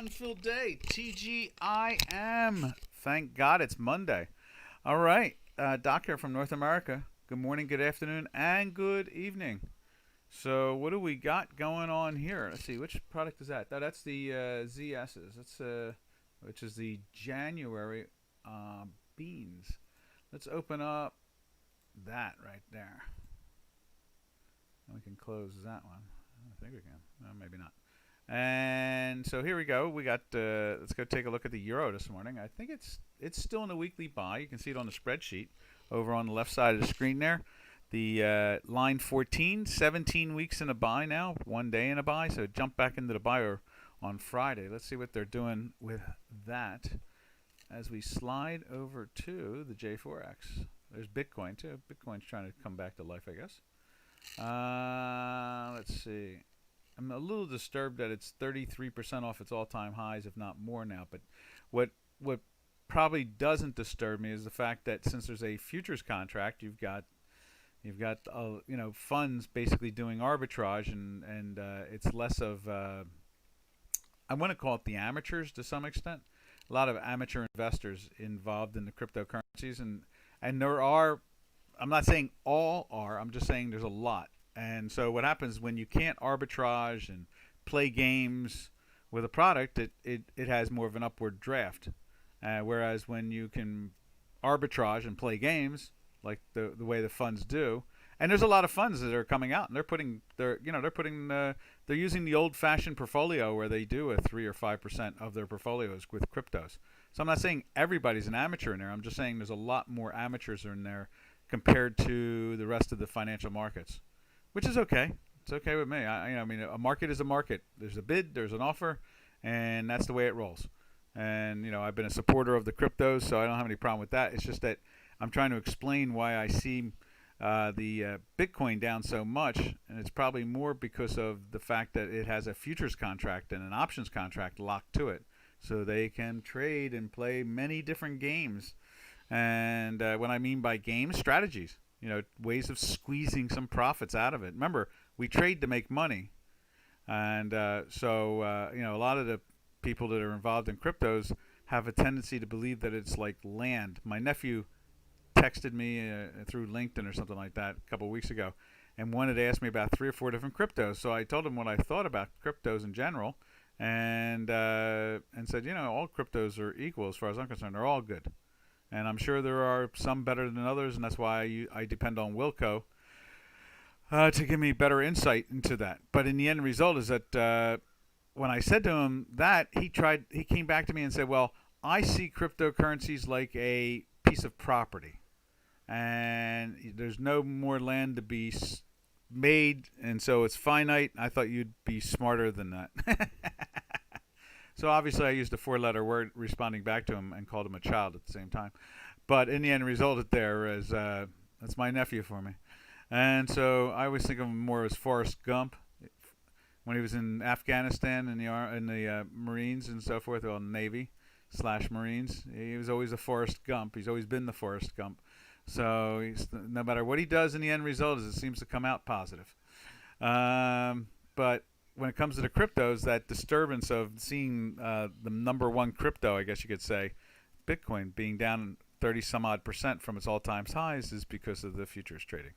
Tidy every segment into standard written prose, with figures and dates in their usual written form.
fun-filled day. TGIM. Thank God it's Monday. All right. Doc here from North America. Good morning, good afternoon, and good evening. So what do we got going on here? Let's see. Which product is that? That's the ZS's. That's which is the January beans. Let's open up that right there. And we can close that one. I think we can. Maybe not. And so here we go. We got. Let's go take a look at the euro this morning. I think it's still in a weekly buy. You can see it on the spreadsheet over on the left side of the screen there. The line 14, 17 weeks in a buy now, 1 day in a buy. So jump back into the buyer on Friday. Let's see what they're doing with that as we slide over to the J4X. There's Bitcoin too. Bitcoin's trying to come back to life, I guess. Let's see. I'm a little disturbed that it's 33% off its all-time highs, if not more now. But what probably doesn't disturb me is the fact that since there's a futures contract, you've got funds basically doing arbitrage, and it's less of I want to call it the amateurs to some extent. A lot of amateur investors involved in the cryptocurrencies, and there are. I'm not saying all are. I'm just saying there's a lot. And so what happens when you can't arbitrage and play games with a product, it has more of an upward draft. Whereas when you can arbitrage and play games like the way the funds do, and there's a lot of funds that are coming out, and they're using the old-fashioned portfolio where they do a 3 or 5% of their portfolios with cryptos. So I'm not saying everybody's an amateur in there. I'm just saying there's a lot more amateurs in there compared to the rest of the financial markets, which is okay. It's okay with me. I mean, a market is a market. There's a bid, there's an offer, and that's the way it rolls. And I've been a supporter of the cryptos, so I don't have any problem with that. It's just that I'm trying to explain why I see the Bitcoin down so much, and it's probably more because of the fact that it has a futures contract and an options contract locked to it, so they can trade and play many different games. And what I mean by games, strategies, ways of squeezing some profits out of it. Remember, we trade to make money. And so a lot of the people that are involved in cryptos have a tendency to believe that it's like land. My nephew texted me through LinkedIn or something like that a couple of weeks ago and wanted to ask me about 3 or 4 different cryptos. So I told him what I thought about cryptos in general and said, all cryptos are equal as far as I'm concerned. They're all good. And I'm sure there are some better than others, and that's why I depend on Wilco to give me better insight into that. But in the end result is that when I said to him that, he came back to me and said, well, I see cryptocurrencies like a piece of property, and there's no more land to be made, and so it's finite. I thought you'd be smarter than that. So obviously I used a 4-letter word responding back to him and called him a child at the same time. But in the end resulted there as that's my nephew for me. And so I always think of him more as Forrest Gump when he was in Afghanistan in the Marines and so forth, or Navy/Marines. He was always a Forrest Gump. He's always been the Forrest Gump. So no matter what he does, in the end result is it seems to come out positive. But when it comes to the cryptos, that disturbance of seeing the number one crypto, I guess you could say, Bitcoin, being down 30 some odd % from its all-time highs is because of the futures trading.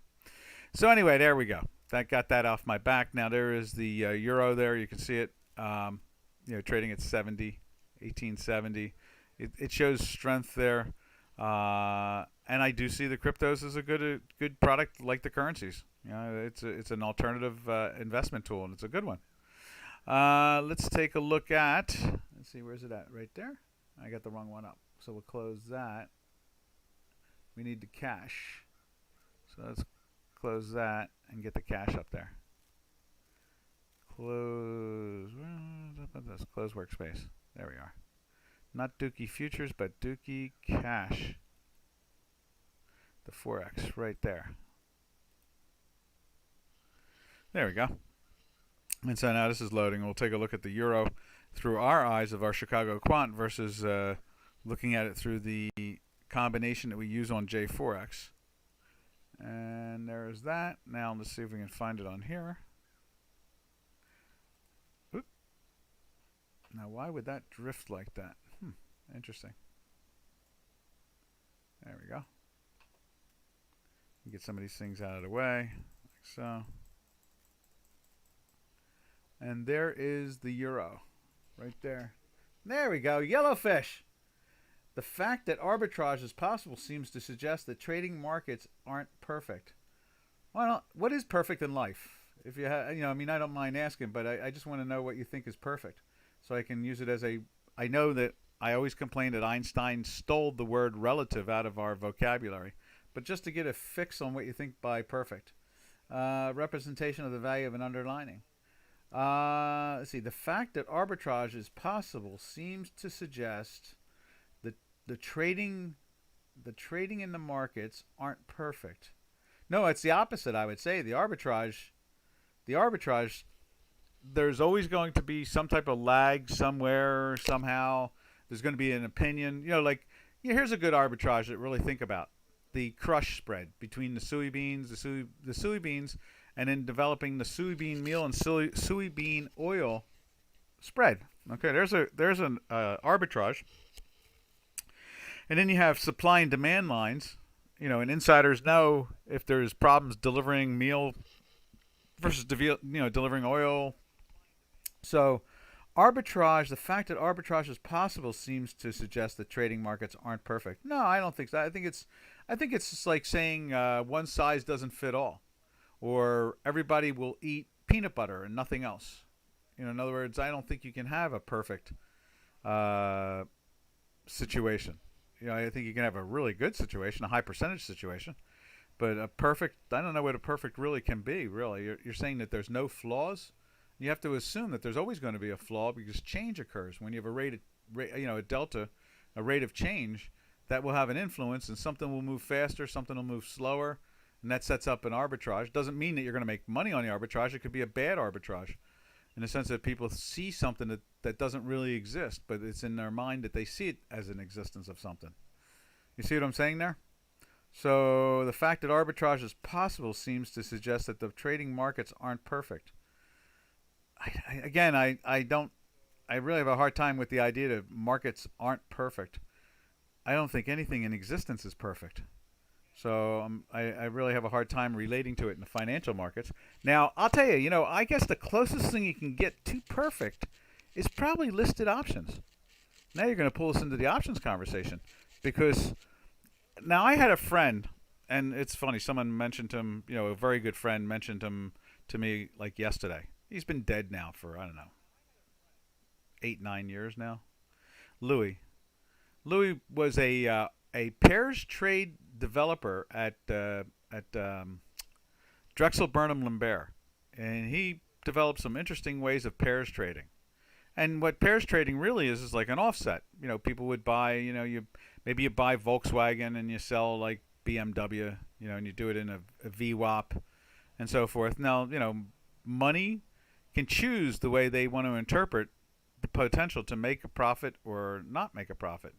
So anyway, there we go. That got that off my back. Now there is the euro there. You can see it, trading at 1870. It shows strength there, and I do see the cryptos as a good product like the currencies. It's an alternative investment tool, and it's a good one. Let's take a look at. Let's see, where's it at? Right there. I got the wrong one up, so we'll close that. We need the cash, so let's close that and get the cash up there. Close workspace. There we are. Not Dookie Futures, but Dookie Cash. The 4X right there. There we go. And so now this is loading. We'll take a look at the euro through our eyes of our Chicago quant versus looking at it through the combination that we use on J4X. And there's that. Now let's see if we can find it on here. Oop. Now, why would that drift like that? Interesting. There we go. Get some of these things out of the way, like so. And there is the euro, right there. There we go, yellowfish. The fact that arbitrage is possible seems to suggest that trading markets aren't perfect. Well, what is perfect in life? If you have, I mean, I don't mind asking, but I just want to know what you think is perfect, so I can use it as a. I know that I always complain that Einstein stole the word relative out of our vocabulary, but just to get a fix on what you think by perfect. Representation of the value of an underlining. Let's see. The fact that arbitrage is possible seems to suggest that the trading in the markets aren't perfect. No, it's the opposite. I would say the arbitrage. There's always going to be some type of lag somewhere, somehow. There's going to be an opinion. Here's a good arbitrage that really think about. The crush spread between the soybeans, the soybeans, and then developing the soybean meal and soybean oil spread. Okay, there's an arbitrage, and then you have supply and demand lines. And insiders know if there's problems delivering meal versus delivering oil. So arbitrage, the fact that arbitrage is possible seems to suggest that trading markets aren't perfect. No, I don't think so. I think it's just like saying one size doesn't fit all, or everybody will eat peanut butter and nothing else. In other words, I don't think you can have a perfect situation. I think you can have a really good situation, a high percentage situation, but a perfect, I don't know what a perfect really can be. Really, you're saying that there's no flaws. You have to assume that there's always going to be a flaw because change occurs when you have a delta, a rate of change that will have an influence, and something will move faster, something will move slower, and that sets up an arbitrage. Doesn't mean that you're going to make money on the arbitrage. It could be a bad arbitrage, in the sense that people see something that doesn't really exist, but it's in their mind that they see it as an existence of something. You see what I'm saying there? So the fact that arbitrage is possible seems to suggest that the trading markets aren't perfect. I really have a hard time with the idea that markets aren't perfect. I don't think anything in existence is perfect. So I really have a hard time relating to it in the financial markets. Now, I'll tell you, I guess the closest thing you can get to perfect is probably listed options. Now you're going to pull us into the options conversation, because now I had a friend, and it's funny, someone mentioned him, a very good friend mentioned him to me like yesterday. He's been dead now for, I don't know, 8-9 years now. Louis was a pairs trade developer at Drexel Burnham Lambert, and he developed some interesting ways of pairs trading. And what pairs trading really is like an offset. People would buy, maybe you buy Volkswagen and you sell like BMW, and you do it in a VWAP and so forth. Now, money can choose the way they want to interpret the potential to make a profit or not make a profit.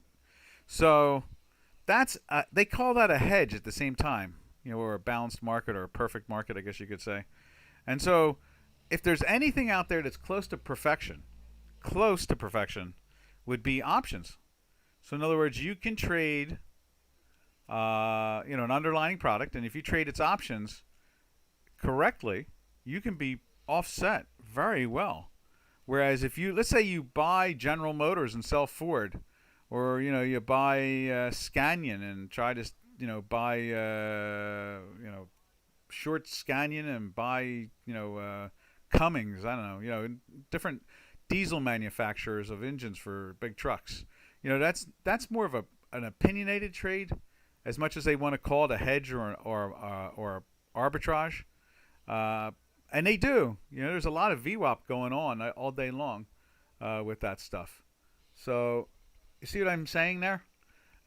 So that's they call that a hedge at the same time, or a balanced market, or a perfect market, I guess you could say. And so if there's anything out there that's close to perfection would be options. So in other words, you can trade an underlying product, and if you trade its options correctly, you can be offset very well. Whereas if let's say you buy General Motors and sell Ford, or you buy Scanion and try to buy short Scanion and buy Cummins, I don't know, different diesel manufacturers of engines for big trucks. That's more of an opinionated trade, as much as they want to call it a hedge or arbitrage. And they do. There's a lot of VWAP going on all day long with that stuff. So you see what I'm saying there?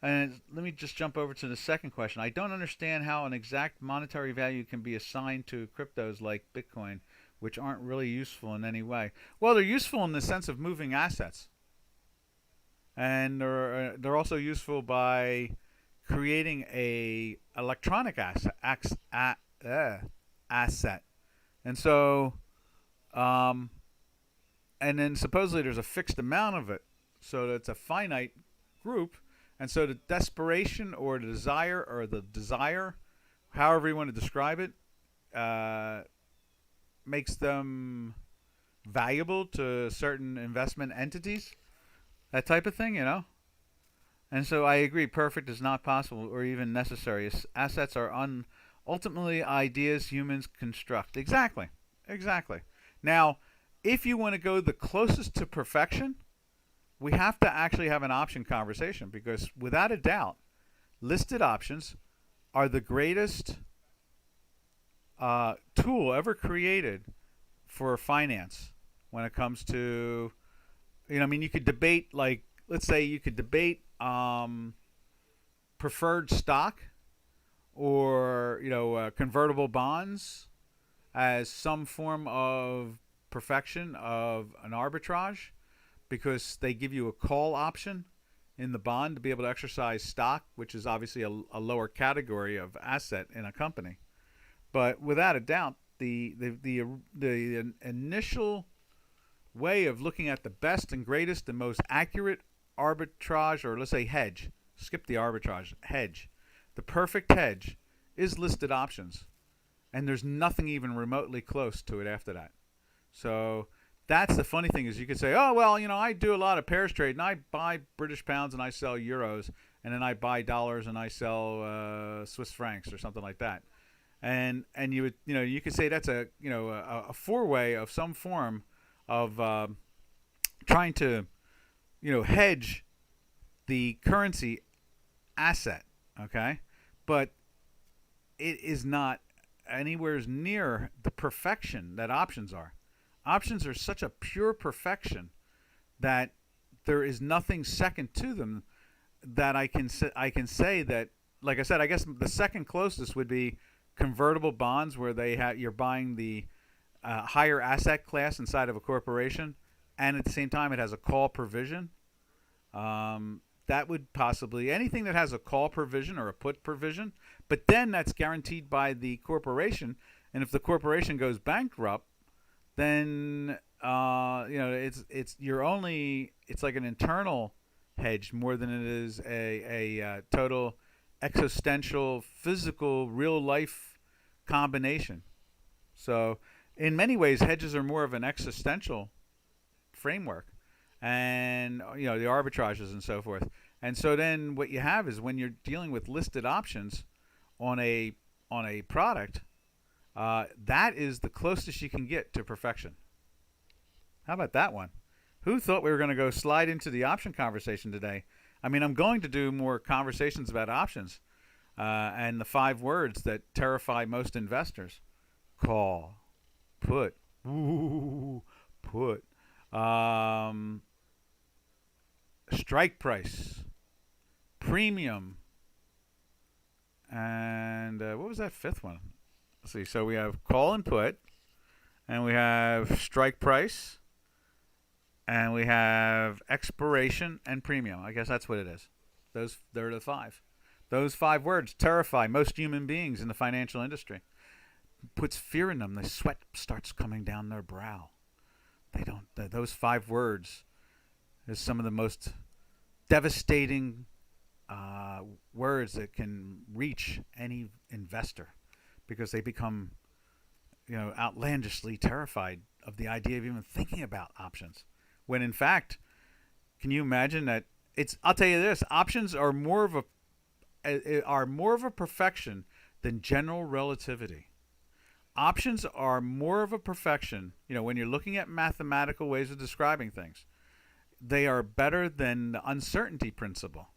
And let me just jump over to the second question. I don't understand how an exact monetary value can be assigned to cryptos like Bitcoin, which aren't really useful in any way. Well, they're useful in the sense of moving assets. And they're also useful by creating a electronic asset. And so, and then supposedly there's a fixed amount of it, so that it's a finite group, and so the desperation or the desire, however you want to describe it, makes them valuable to certain investment entities, that type of thing, And so I agree, perfect is not possible or even necessary. Assets are ultimately ideas humans construct. Exactly. Now, if you want to go the closest to perfection, we have to actually have an option conversation, because without a doubt, listed options are the greatest tool ever created for finance when it comes to, you could debate, like, let's say you could debate preferred stock or, convertible bonds as some form of perfection of an arbitrage, because they give you a call option in the bond to be able to exercise stock, which is obviously a lower category of asset in a company. But without a doubt, the initial way of looking at the best and greatest and most accurate arbitrage, or let's say hedge, skip the arbitrage, hedge, the perfect hedge is listed options, and there's nothing even remotely close to it after that. So that's the funny thing, is you could say, oh, well, I do a lot of pairs trade, and I buy British pounds and I sell euros, and then I buy dollars and I sell Swiss francs or something like that. And you would, you could say that's a four-way of some form of trying to hedge the currency asset, okay? But it is not anywhere near the perfection that options are. Options are such a pure perfection that there is nothing second to them that I can say that, like I said, I guess the second closest would be convertible bonds, where you're buying the higher asset class inside of a corporation, and at the same time it has a call provision. That would possibly, anything that has a call provision or a put provision, but then that's guaranteed by the corporation, and if the corporation goes bankrupt, then it's like an internal hedge more than it is a total existential, physical, real life combination. So in many ways, hedges are more of an existential framework, and the arbitrages and so forth. And so then what you have is, when you're dealing with listed options on a product, that is the closest you can get to perfection. How about that one? Who thought we were going to go slide into the option conversation today? I mean, I'm going to do more conversations about options and the 5 words that terrify most investors: call, put, put, strike price, premium, and what was that 5th one? Let's see. So we have call and put, and we have strike price, and we have expiration and premium. I guess that's what it is. They're the 5. Those 5 words terrify most human beings in the financial industry. Puts fear in them. The sweat starts coming down their brow. Those 5 words is some of the most devastating words that can reach any investor, because they become, outlandishly terrified of the idea of even thinking about options. When in fact, can you imagine that I'll tell you this, options are more of a perfection than general relativity. Options are more of a perfection, when you're looking at mathematical ways of describing things. They are better than the uncertainty principle.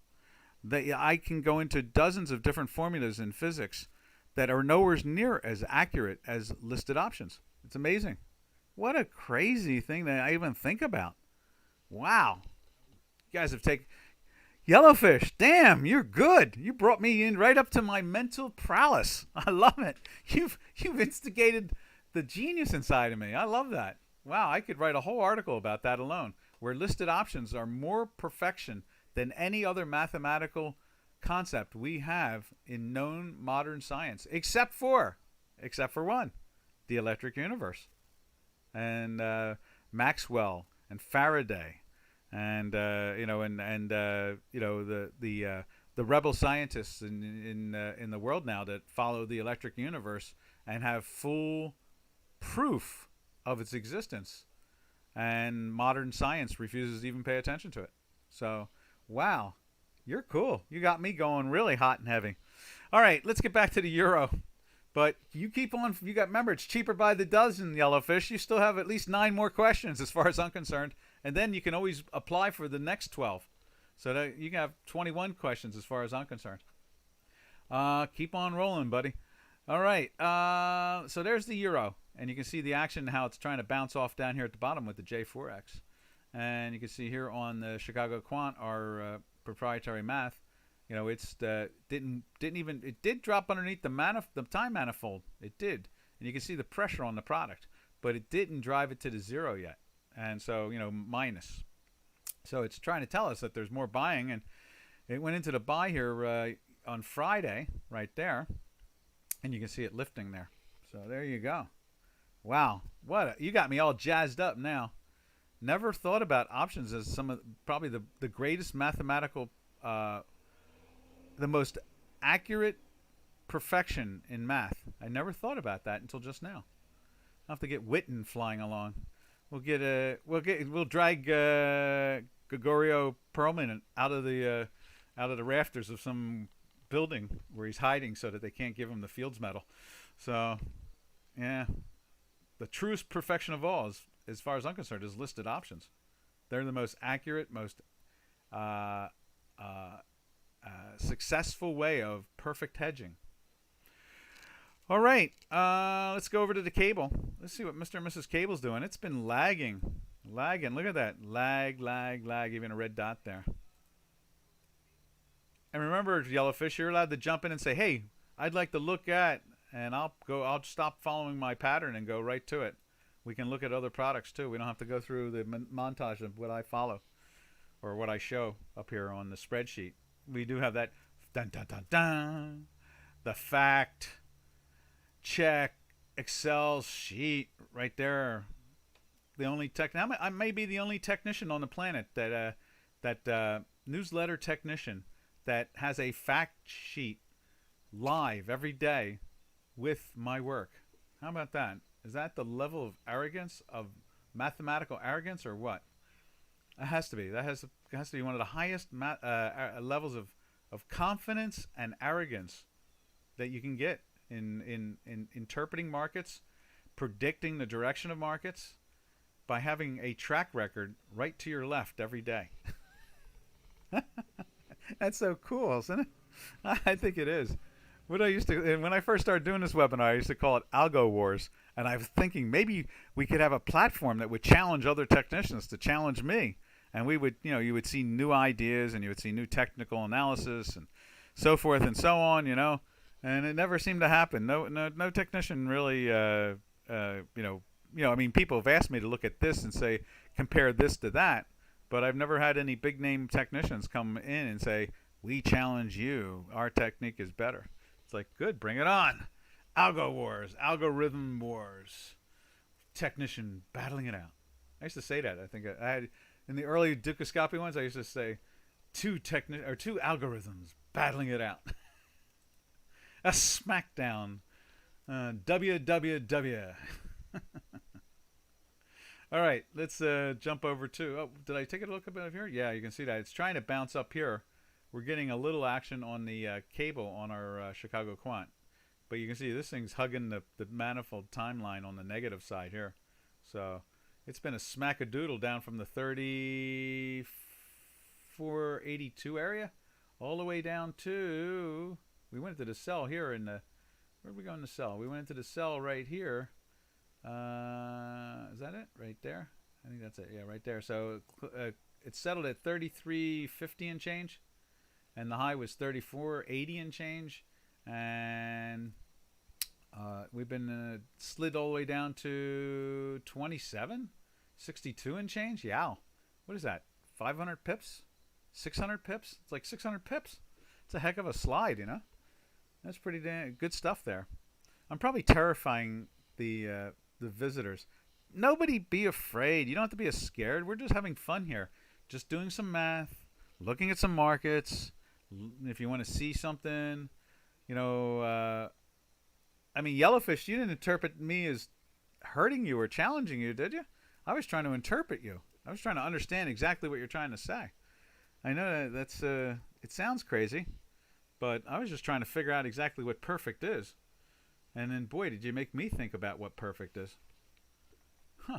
I can go into dozens of different formulas in physics that are nowhere near as accurate as listed options. It's amazing. What a crazy thing that I even think about. Wow. You guys have taken... Yellowfish, damn, you're good. You brought me in right up to my mental prowess. I love it. You've instigated the genius inside of me. I love that. Wow, I could write a whole article about that alone, where listed options are more perfection than any other mathematical concept we have in known modern science, except for one, the electric universe. And Maxwell and Faraday, and the rebel scientists in the world now that follow the electric universe and have full proof of its existence, and modern science refuses to even pay attention to it. So, wow, you're cool. You got me going really hot and heavy. All right, let's get back to the euro. But you keep on. You got, remember, it's cheaper by the dozen, Yellowfish. You still have at least 9 more questions as far as I'm concerned. And then you can always apply for the next 12. So that you can have 21 questions as far as I'm concerned. Keep on rolling, buddy. All right. So there's the euro. And you can see the action, how it's trying to bounce off down here at the bottom with the J4X. And you can see here on the Chicago Quant, our proprietary math, it's it did drop underneath the time manifold. It did, and you can see the pressure on the product, but it didn't drive it to the zero yet, and so minus. So it's trying to tell us that there's more buying, and it went into the buy here on Friday, right there, and you can see it lifting there. So there you go. Wow, you got me all jazzed up now. Never thought about options as probably the greatest mathematical. The most accurate perfection in math. I never thought about that until just now. I'll have to get Witten flying along. We'll drag Gregorio Perlman out of the rafters of some building where he's hiding so that they can't give him the Fields Medal. So, yeah, the truest perfection of all, as far as I'm concerned, is listed options. They're the most accurate, most successful way of perfect hedging. All right, let's go over to the cable. Let's see what Mr. and Mrs. Cable's doing. It's been lagging. Look at that. Lag, even a red dot there. And remember, Yellowfish, you're allowed to jump in and say, hey, I'd like to look at, and I'll stop following my pattern and go right to it. We can look at other products too. We don't have to go through the montage of what I follow or what I show up here on the spreadsheet. We do have that dun dun dun dun, the fact check Excel sheet right there. The only I may be the only technician on the planet that newsletter technician that has a fact sheet live every day with my work. How about that? Is that the level of arrogance, of mathematical arrogance, or what? It has to be. That has to be one of the highest levels of confidence and arrogance that you can get in interpreting markets, predicting the direction of markets, by having a track record right to your left every day. That's so cool, isn't it? I think it is. When I first started doing this webinar, I used to call it Algo Wars, and I was thinking maybe we could have a platform that would challenge other technicians to challenge me. And we would, you would see new ideas, and you would see new technical analysis, and so forth and so on, And it never seemed to happen. No technician really, I mean, people have asked me to look at this and say, compare this to that, but I've never had any big name technicians come in and say, we challenge you. Our technique is better. It's like, good, bring it on. Algo Wars, Algorithm Wars, technician battling it out. I used to say that. I think I had. In the early Dukascopy ones, I used to say, two algorithms battling it out. A smackdown. WWW. All right, let's jump over to... Oh, did I take a look up here? Yeah, you can see that. It's trying to bounce up here. We're getting a little action on the cable on our Chicago Quant. But you can see this thing's hugging the manifold timeline on the negative side here. So... it's been a smack-a-doodle down from the 3482 area all the way down to... we went into the cell here in the... where did we go in the cell? We went into the cell right here. Is that it? Right there? I think that's it. Yeah, right there. So it settled at 3350 and change. And the high was 3480 and change. And... we've been slid all the way down to 27.62 and change. Yeah. What is that? 500 pips? 600 pips? It's like 600 pips. It's a heck of a slide, That's pretty good stuff there. I'm probably terrifying the visitors. nobody be afraid. You don't have to be scared. We're just having fun here. Just doing some math, looking at some markets. If you want to see something, you know, I mean, Yellowfish, you didn't interpret me as hurting you or challenging you, did you? I was trying to interpret you. I was trying to understand exactly what you're trying to say. I know that's it sounds crazy, but I was just trying to figure out exactly what perfect is. And then, boy, did you make me think about what perfect is. Huh.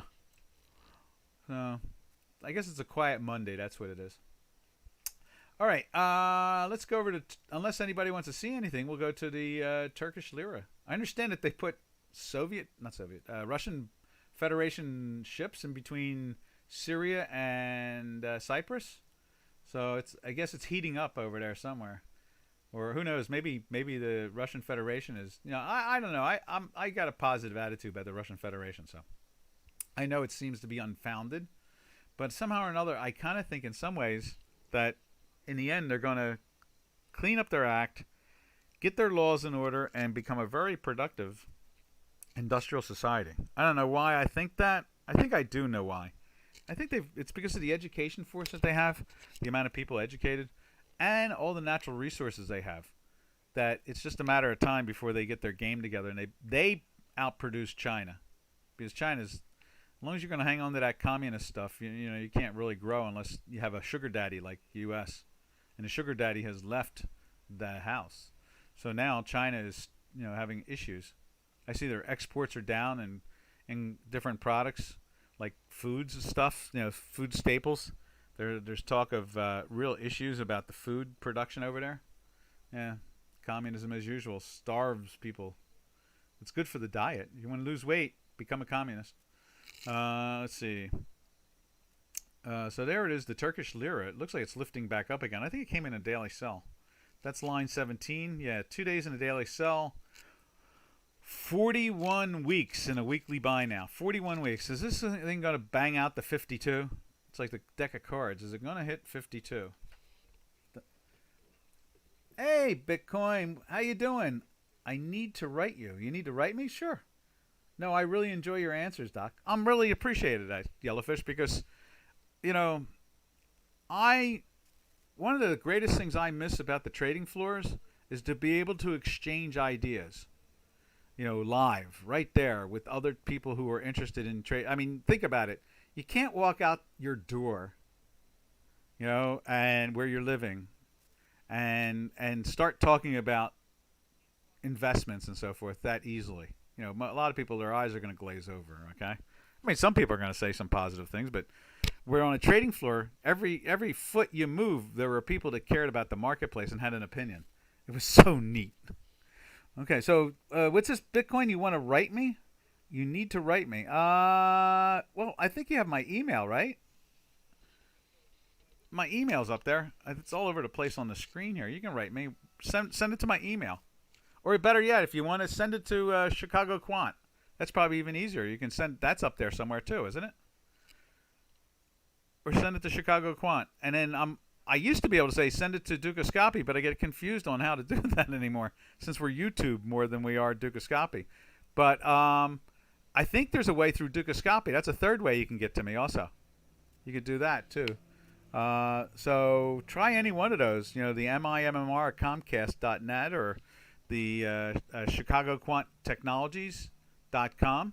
So, I guess it's a quiet Monday. That's what it is. All right. Let's go over to, unless anybody wants to see anything, we'll go to the Turkish lira. I understand that they put Russian Federation ships in between Syria and Cyprus. So I guess it's heating up over there somewhere, or who knows? Maybe the Russian Federation is. I don't know. I got a positive attitude about the Russian Federation, so I know it seems to be unfounded, but somehow or another, I kind of think in some ways that in the end they're going to clean up their act, get their laws in order, and become a very productive industrial society. I don't know why I think that. I think I do know why. I think it's because of the education force that they have, the amount of people educated, and all the natural resources they have. That it's just a matter of time before they get their game together, and they outproduce China, because China's, as long as you're going to hang on to that communist stuff, you know you can't really grow unless you have a sugar daddy like the U.S. And the sugar daddy has left the house, so now China is having issues. I see their exports are down in different products like foods and stuff, food staples. There's talk of real issues about the food production over there. Yeah, communism as usual starves people. It's good for the diet. You want to lose weight, become a communist. Let's see. So there it is, the Turkish lira. It looks like it's lifting back up again. I think it came in a daily sell. That's line 17. Yeah, 2 days in a daily sell. 41 weeks in a weekly buy now. 41 weeks. Is this thing going to bang out the 52? It's like the deck of cards. Is it going to hit 52? Hey, Bitcoin. How you doing? I need to write you. You need to write me? Sure. No, I really enjoy your answers, Doc. I'm really appreciated at Yellowfish because, one of the greatest things I miss about the trading floors is to be able to exchange ideas. Live, right there with other people who are interested in trade. I mean, think about it. You can't walk out your door, and where you're living, and start talking about investments and so forth that easily. A lot of people, their eyes are going to glaze over. Okay, I mean, some people are going to say some positive things, but we're on a trading floor. Every foot you move, there were people that cared about the marketplace and had an opinion. It was so neat. Okay, so what's this Bitcoin you want to write me? You need to write me. Well, I think you have my email, right? My email's up there. It's all over the place on the screen here. You can write me. Send it to my email. Or better yet, if you want to send it to Chicago Quant. That's probably even easier. You can send, that's up there somewhere too, isn't it? Or send it to Chicago Quant. And then I used to be able to say send it to Dukascopy, but I get confused on how to do that anymore since we're YouTube more than we are Dukascopy. But I think there's a way through Dukascopy. That's a third way you can get to me also. You could do that too. So try any one of those. The MIMMR at Comcast.net or the Chicago Quant Technologies.com.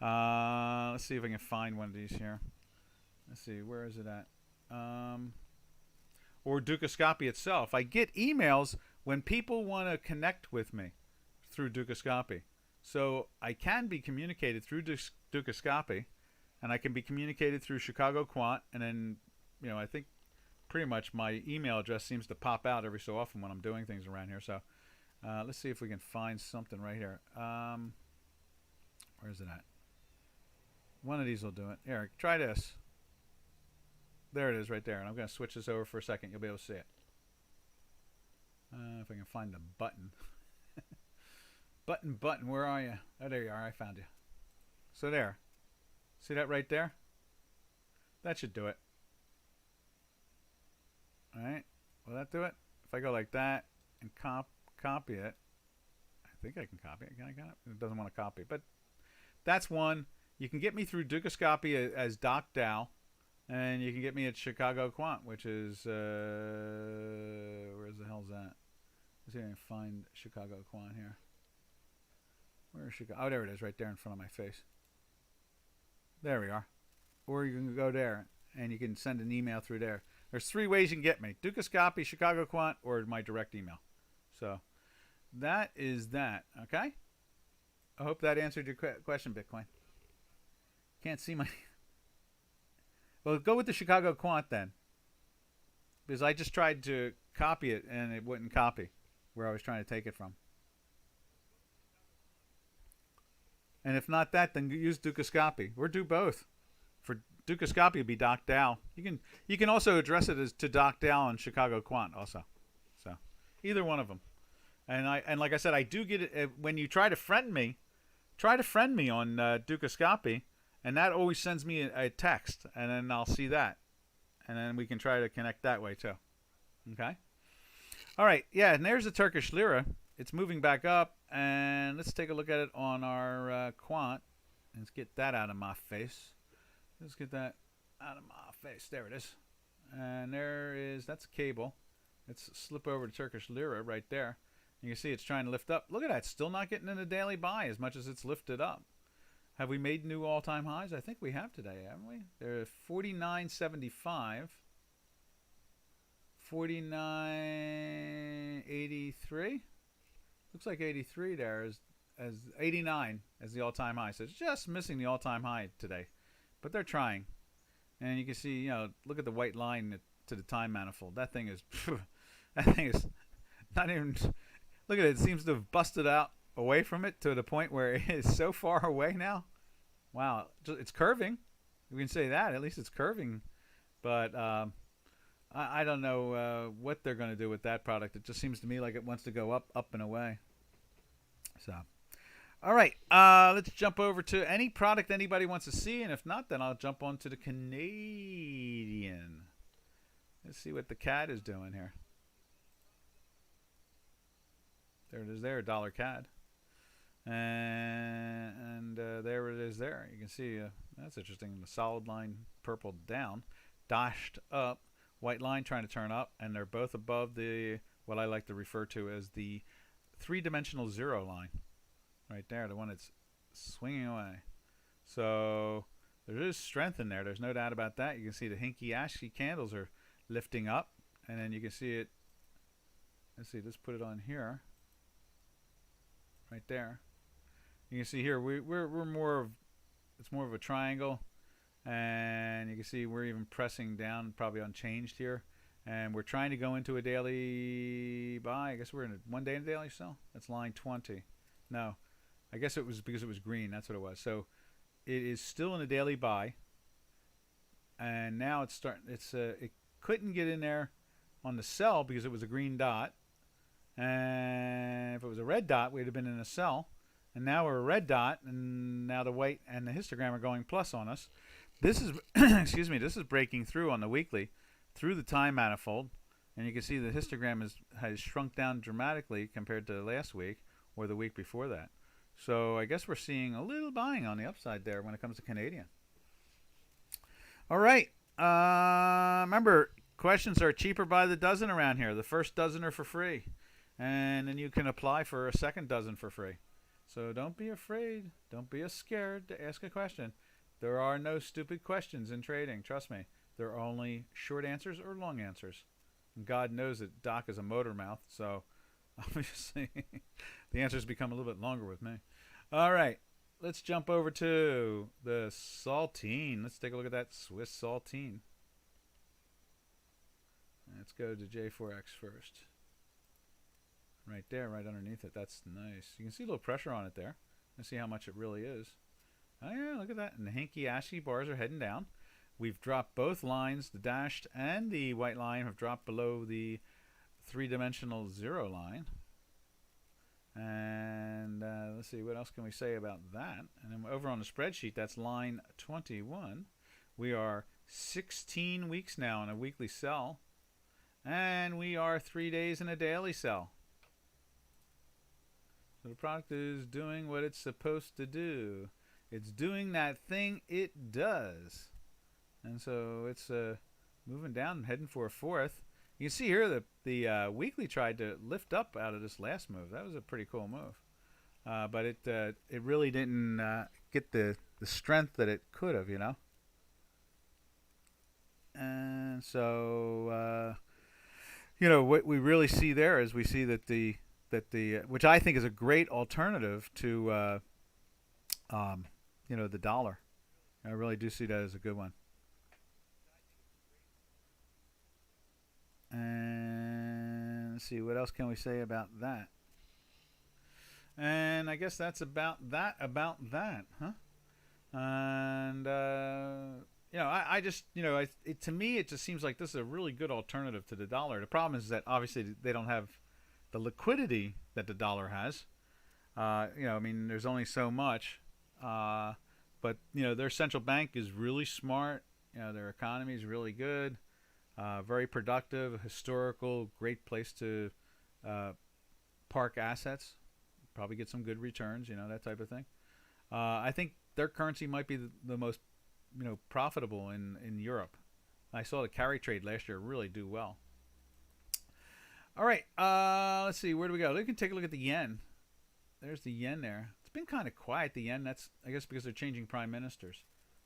Let's see if I can find one of these here. Let's see, where is it at? Or Dukascopy itself. I get emails when people want to connect with me through Dukascopy. So I can be communicated through Dukascopy, and I can be communicated through Chicago Quant, and then, I think pretty much my email address seems to pop out every so often when I'm doing things around here. So let's see if we can find something right here. Where is it at? One of these will do it. Eric, try this. There it is right there. And I'm going to switch this over for a second. You'll be able to see it. If I can find the button. Button, where are you? Oh, there you are. I found you. So there. See that right there? That should do it. All right. Will that do it? If I go like that and copy it. I think I can copy it. Can I copy it? It doesn't want to copy. But that's one. You can get me through Dukascopy as DocDow, and you can get me at Chicago Quant, which is where's the hell's that? Let's see if I can find Chicago Quant here. Where is Chicago? Oh, there it is, right there in front of my face. There we are. Or you can go there, and you can send an email through there. There's 3 ways you can get me: Dukascopy, Chicago Quant, or my direct email. So that is that. Okay. I hope that answered your question, Bitcoin. Can't see my. Well, go with the Chicago Quant then, because I just tried to copy it and it wouldn't copy where I was trying to take it from. And if not that, then use Dukascopy. Or do both. For Dukascopy, it'd be DocDow. You can also address it as to DocDow and Chicago Quant also. So either one of them. And like I said, I do get it when you try to friend me. Try to friend me on Dukascopy, and that always sends me a text, and then I'll see that, and then we can try to connect that way too. Okay. All right. Yeah, and there's the Turkish lira. It's moving back up, and let's take a look at it on our quant. Let's get that out of my face. Let's get that out of my face. There it is. And that's a cable. Let's slip over to Turkish lira right there. You can see it's trying to lift up. Look at that. It's still not getting in a daily buy as much as it's lifted up. Have we made new all-time highs? I think we have today, haven't we? They're 49.75. 49.83. Looks like 83 there as 89 as the all-time high. So it's just missing the all-time high today. But they're trying. And you can see, look at the white line to the time manifold. That thing is not even, look at it. It seems to have busted out away from it to the point where it is so far away now. Wow. It's curving. We can say that. At least it's curving. But I don't know what they're going to do with that product. It just seems to me like it wants to go up and away. So, all right. Let's jump over to any product anybody wants to see. And if not, then I'll jump on to the Canadian. Let's see what the CAD is doing here. There it is there, dollar CAD. And there it is there. You can see that's interesting. The solid line purple down, dashed up, white line trying to turn up, and they're both above the what I like to refer to as the 3-dimensional zero line. Right there, the one that's swinging away. So there is strength in there. There's no doubt about that. You can see the hinky ashy candles are lifting up, and then you can see it. Let's see, let's put it on here. Right there. You can see here we're more of, it's more of a triangle, and you can see we're even pressing down, probably unchanged here, and we're trying to go into a daily buy. I guess we're in a 1 day in a daily sell. That's line 20. No, I guess it was because it was green. That's what it was. So it is still in a daily buy, and now it's starting. It couldn't get in there on the sell because it was a green dot. And if it was a red dot, we'd have been in a sell. And now we're a red dot, and now the white and the histogram are going plus on us. This is, excuse me, this is breaking through on the weekly, through the time manifold, and you can see the histogram has shrunk down dramatically compared to last week or the week before that. So I guess we're seeing a little buying on the upside there when it comes to Canadian. All right, remember, questions are cheaper by the dozen around here. The first dozen are for free. And then you can apply for a second dozen for free. So don't be afraid. Don't be scared to ask a question. There are no stupid questions in trading. Trust me. There are only short answers or long answers. And God knows that Doc is a motor mouth. So obviously the answers become a little bit longer with me. All right. Let's jump over to the saltine. Let's take a look at that Swiss saltine. Let's go to J4X first. Right there, right underneath it. That's nice. You can see a little pressure on it there. Let's see how much it really is. Oh yeah, look at that. And the hinky ashy bars are heading down. We've dropped both lines. The dashed and the white line have dropped below the 3-dimensional zero line. And let's see, what else can we say about that? And then over on the spreadsheet, that's line 21. We are 16 weeks now in a weekly sell. And we are 3 days in a daily sell. So the product is doing what it's supposed to do. it's doing that thing it does. And so it's moving down, heading for a fourth. You can see here that the weekly tried to lift up out of this last move. That was a pretty cool move. But it really didn't get the strength that it could have, you know. And so, you know, what we really see there is we see that the which I think is a great alternative to you know, the dollar. I really do see that as a good one. And let's see, what else can we say about that? And I guess that's about that, huh? And you know, I just, you know, to me it just seems like this is a really good alternative to the dollar. The problem is that obviously they don't have the liquidity that the dollar has. You know, I mean, there's only so much. But you know, their central bank is really smart. You know, their economy is really good, very productive, historical, great place to park assets. Probably get some good returns, you know, that type of thing. I think their currency might be the most, you know, profitable in Europe. I saw the carry trade last year really do well. All right, let's see, where do we go? We can take a look at the yen. There's the yen there. It's been kind of quiet, the yen. That's, I guess, because they're changing prime ministers.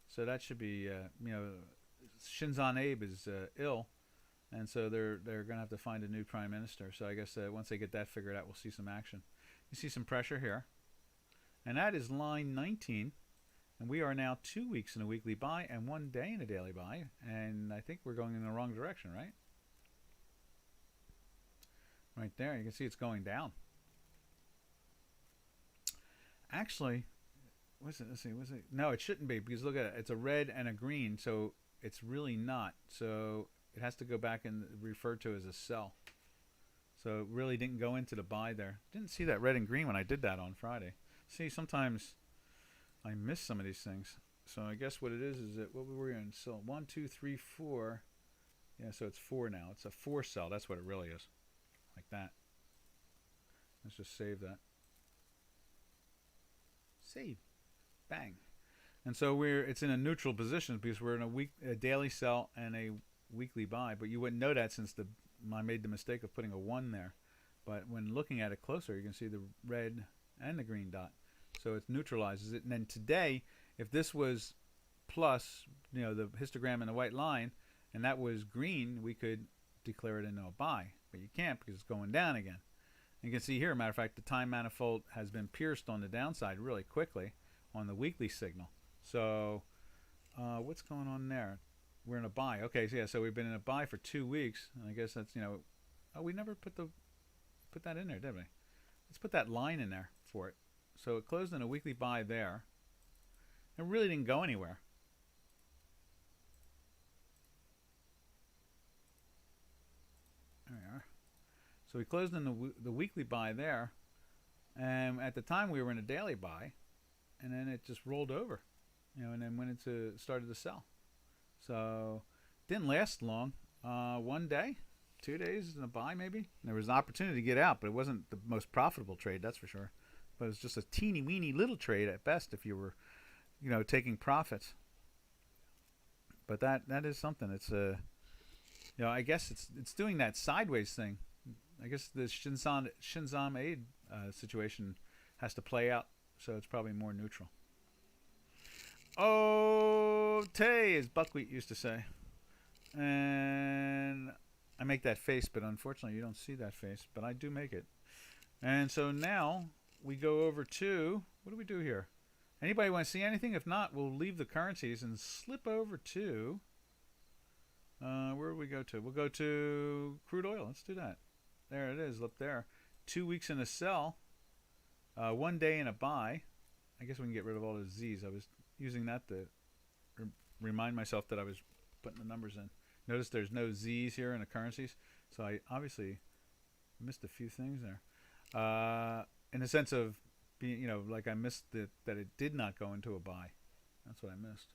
So that should be, you know, Shinzo Abe is ill, and so they're going to have to find a new prime minister. So I guess once they get that figured out, we'll see some action. You see some pressure here. And that is line 19. And we are now 2 weeks in a weekly buy and 1 day in a daily buy. And I think we're going in the wrong direction, right? Right there, you can see it's going down. Actually, what's it? Let's see, what's it? No, it shouldn't be, because look at it. It's a red and a green, so it's really not. So it has to go back and referred to as a sell. So it really didn't go into the buy there. Didn't see that red and green when I did that on Friday. See, sometimes I miss some of these things. So I guess what it is that what we were in. So 1, 2, 3, 4. Yeah, so it's 4 now. It's a 4 sell. That's what it really is. Like that. Let's just save that. Save. Bang. And so it's in a neutral position because we're in a daily sell and a weekly buy. But you wouldn't know that since I made the mistake of putting a 1 there. But when looking at it closer, you can see the red and the green dot. So it neutralizes it. And then today, if this was plus, you know, the histogram and the white line, and that was green, we could declare it into a buy. But you can't because it's going down again. And you can see here, matter of fact, the time manifold has been pierced on the downside really quickly on the weekly signal. So what's going on there? We're in a buy. Okay, so yeah, so we've been in a buy for 2 weeks. I guess that's, you know, oh, we never put that in there, did we? Let's put that line in there for it. So it closed in a weekly buy there. It really didn't go anywhere. There we are. So we closed in the weekly buy there. And at the time we were in a daily buy. And then it just rolled over, you know, and then started to sell. So didn't last long. 1 day, 2 days in a buy maybe. And there was an opportunity to get out, but it wasn't the most profitable trade, that's for sure. But it was just a teeny weeny little trade at best if you were, you know, taking profits. But that is something. It's you know, I guess it's doing that sideways thing. I guess the Shinzo Abe situation has to play out, so it's probably more neutral. Oh, Tay, as Buckwheat used to say. And I make that face, but unfortunately you don't see that face, but I do make it. And so now we go over to, what do we do here? Anybody want to see anything? If not, we'll leave the currencies and slip over to, where do we go to? We'll go to crude oil. Let's do that. There it is, up there. 2 weeks in a sell, 1 day in a buy. I guess we can get rid of all the Z's. I was using that to remind myself that I was putting the numbers in. Notice there's no Z's here in the currencies, so I obviously missed a few things there. In the sense of being, you know, like I missed that it did not go into a buy. That's what I missed.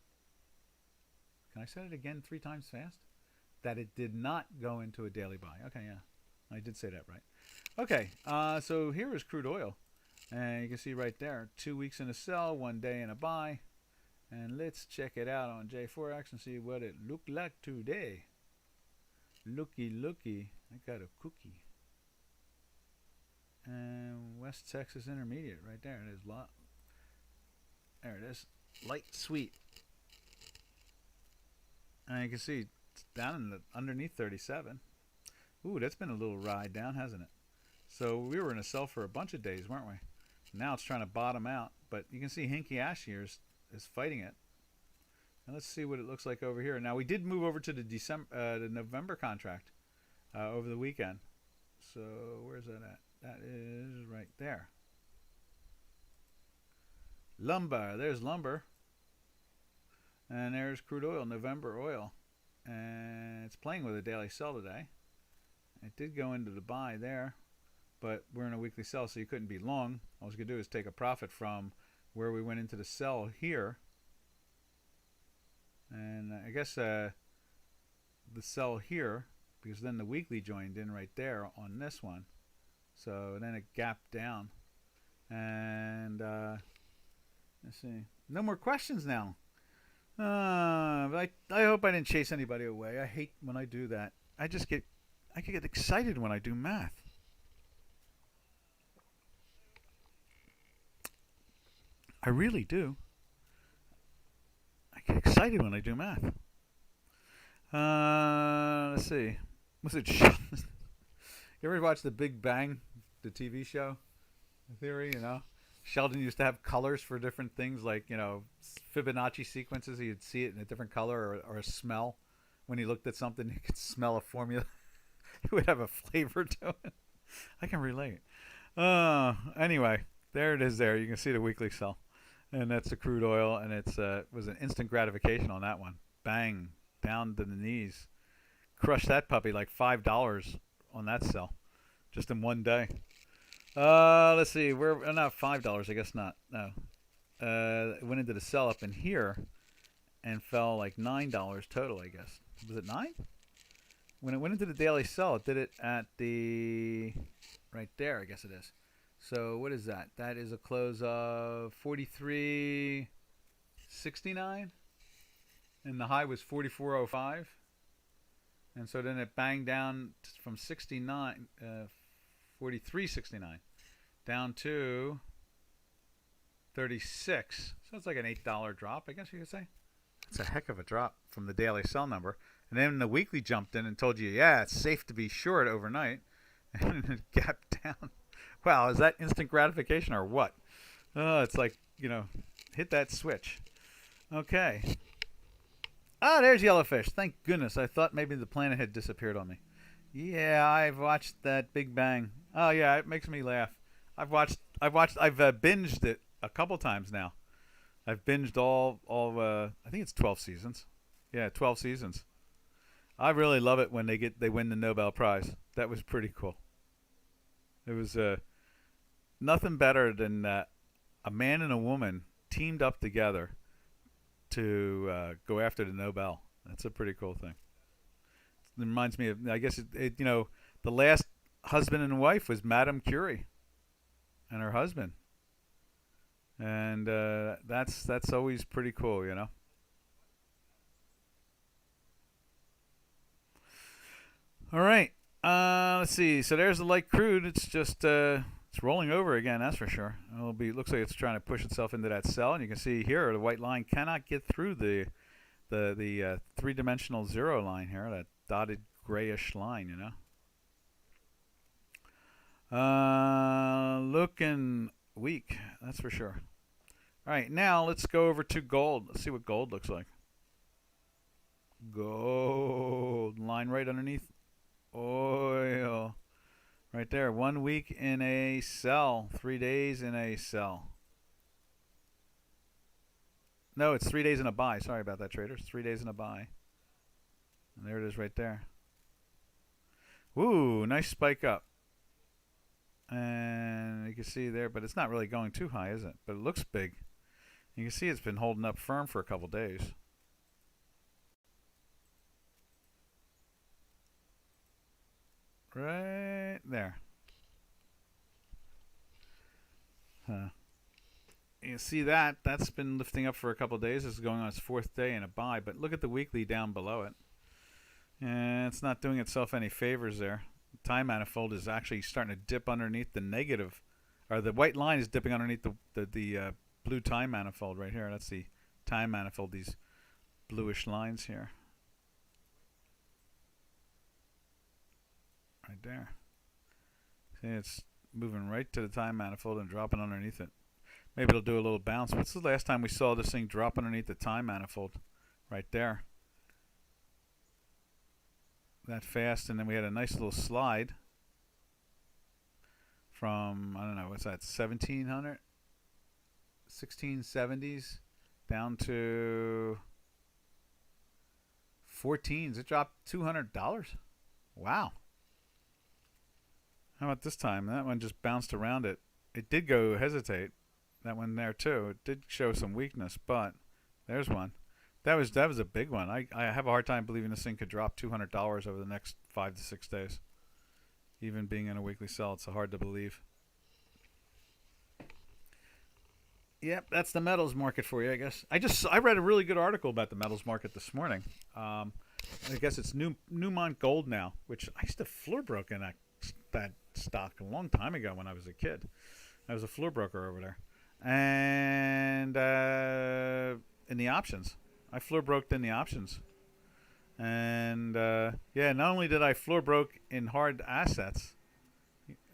Can I say it again 3 times fast? That it did not go into a daily buy. Okay, yeah, I did say that right. Okay, so here is crude oil. And you can see right there, 2 weeks in a sell, 1 day in a buy. And let's check it out on J4X and see what it looked like today. Looky. I got a cookie. And West Texas Intermediate right there. It is there it is. Light sweet. And you can see it's down in the underneath 37. Ooh, that's been a little ride down, hasn't it? So we were in a sell for a bunch of days, weren't we? Now it's trying to bottom out, but you can see Hinky Ashier is fighting it. And let's see what it looks like over here. Now we did move over to the November contract over the weekend. So where's that at? That is right there. Lumber. There's lumber. And there's crude oil, November oil. And it's playing with a daily sell today. It did go into the buy there, but we're in a weekly sell, so you couldn't be long. All you could do is take a profit from where we went into the sell here. And I guess the sell here, because then the weekly joined in right there on this one. So then it gapped down. And let's see. No more questions now. But I hope I didn't chase anybody away. I hate when I do that. I get excited when I do math. I really do. I get excited when I do math. Let's see. Was it You ever watch The Big Bang, the TV show? The theory, you know? Sheldon used to have colors for different things, like, you know, Fibonacci sequences. He'd see it in a different color, or a smell. When he looked at something, he could smell a formula. It would have a flavor to it. I can relate. Anyway, there it is there. You can see the weekly sell. And that's the crude oil, and it was an instant gratification on that one. Bang, down to the knees. Crushed that puppy like $5 on that sell, just in 1 day. Let's see. We're not $5. I guess not. No. It went into the sell up in here, and fell like $9 total. I guess, was it 9? When it went into the daily sell, it did it at the right there. I guess it is. So what is that? That is a close of 43.69, and the high was 44.05. And so then it banged down from 69, 43.69, down to 36. So it's like an $8 drop, I guess you could say. It's a heck of a drop from the daily sell number. And then the weekly jumped in and told you, yeah, it's safe to be short overnight, and it gapped down. Wow, is that instant gratification or what? It's like, you know, hit that switch. Okay. Ah, there's Yellowfish. Thank goodness. I thought maybe the planet had disappeared on me. Yeah, I've watched that Big Bang. Oh yeah, it makes me laugh. I've binged it a couple times now. I've binged all I think it's 12 seasons. Yeah, 12 seasons. I really love it when they win the Nobel Prize. That was pretty cool. It was nothing better than a man and a woman teamed up together to go after the Nobel. That's a pretty cool thing. It reminds me of, I guess, you know, the last husband and wife was Madame Curie and her husband. And that's always pretty cool, you know. All right. Let's see. So there's the light crude. It's just it's rolling over again. That's for sure. Looks like it's trying to push itself into that cell, and you can see here the white line cannot get through the three-dimensional zero line here. That dotted grayish line, you know. Looking weak. That's for sure. All right. Now let's go over to gold. Let's see what gold looks like. Gold line right underneath oil. Right there. 1 week in a sell. 3 days in a sell. No, it's 3 days in a buy. Sorry about that, traders. 3 days in a buy. And there it is right there. Woo, nice spike up. And you can see there, but it's not really going too high, is it? But it looks big. You can see it's been holding up firm for a couple days. Right there. You see that? That's been lifting up for a couple of days. It's going on its fourth day in a buy. But look at the weekly down below it. And it's not doing itself any favors there. The time manifold is actually starting to dip underneath the negative, or the white line is dipping underneath the blue time manifold right here. That's the time manifold, these bluish lines here. Right there. See, it's moving right to the time manifold and dropping underneath it. Maybe it'll do a little bounce. What's the last time we saw this thing drop underneath the time manifold? Right there. That fast, and then we had a nice little slide from, I don't know, what's that, 1700? 1670s down to 14s. It dropped $200. Wow. How about this time? That one just bounced around it. It did go hesitate. That one there too. It did show some weakness, but there's one. That was a big one. I have a hard time believing this thing could drop $200 over the next 5 to 6 days. Even being in a weekly sell, it's hard to believe. Yep, that's the metals market for you, I guess. I read a really good article about the metals market this morning. I guess it's Newmont Gold now, which I used to floor broke in that stock a long time ago when I was a kid. I was a floor broker over there. And in the options. I floor broked in the options. And yeah, not only did I floor broke in hard assets.